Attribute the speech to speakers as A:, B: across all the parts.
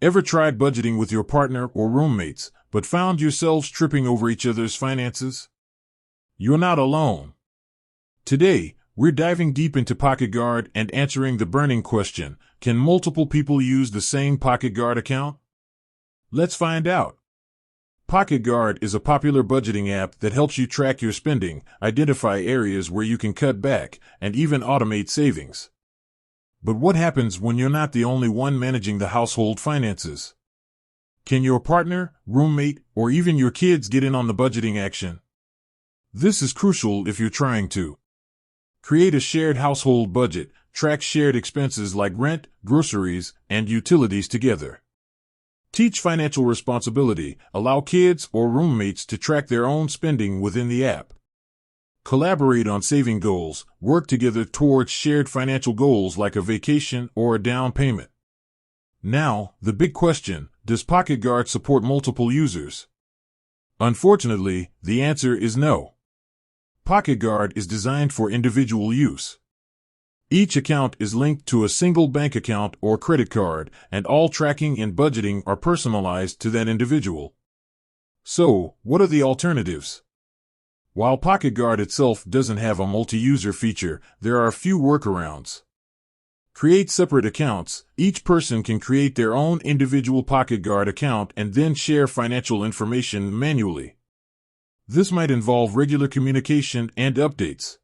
A: Ever tried budgeting with your partner or roommates, but found yourselves tripping over each other's finances? You're not alone. Today, we're diving deep into PocketGuard and answering the burning question, can multiple people use the same PocketGuard account? Let's find out. PocketGuard is a popular budgeting app that helps you track your spending, identify areas where you can cut back, and even automate savings. But what happens when you're not the only one managing the household finances? Can your partner, roommate, or even your kids get in on the budgeting action? This is crucial if you're trying to create a shared household budget, track shared expenses like rent, groceries, and utilities together. Teach financial responsibility, allow kids or roommates to track their own spending within the app. Collaborate on saving goals, work together towards shared financial goals like a vacation or a down payment. Now, the big question, does PocketGuard support multiple users? Unfortunately, the answer is no. PocketGuard is designed for individual use. Each account is linked to a single bank account or credit card, and all tracking and budgeting are personalized to that individual. So, what are the alternatives? While PocketGuard itself doesn't have a multi-user feature, there are a few workarounds. Create separate accounts. Each person can create their own individual PocketGuard account and then share financial information manually. This might involve regular communication and updates.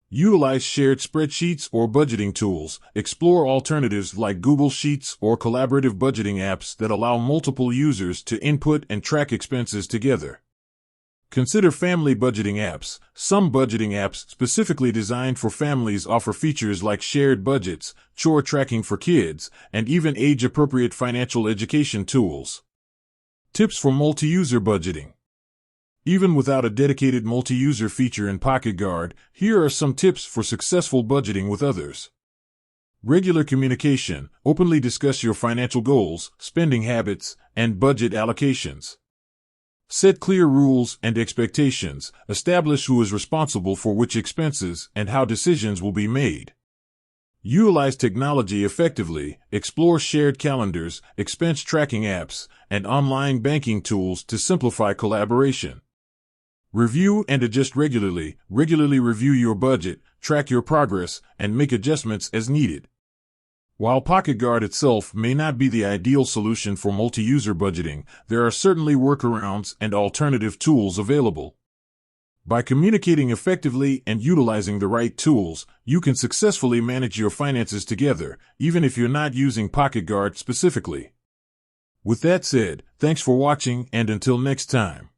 A: Utilize shared spreadsheets or budgeting tools. Explore alternatives like Google Sheets or collaborative budgeting apps that allow multiple users to input and track expenses together. Consider family budgeting apps. Some budgeting apps specifically designed for families offer features like shared budgets, chore tracking for kids, and even age-appropriate financial education tools. Tips for multi-user budgeting. Even without a dedicated multi-user feature in PocketGuard, here are some tips for successful budgeting with others. Regular communication. Openly discuss your financial goals, spending habits, and budget allocations. Set clear rules and expectations. Establish who is responsible for which expenses and how decisions will be made. Utilize technology effectively. Explore shared calendars, expense tracking apps, and online banking tools to simplify collaboration. Review and adjust regularly. Regularly review your budget, track your progress, and make adjustments as needed. While PocketGuard itself may not be the ideal solution for multi-user budgeting, there are certainly workarounds and alternative tools available. By communicating effectively and utilizing the right tools, you can successfully manage your finances together, even if you're not using PocketGuard specifically. With that said, thanks for watching, and until next time.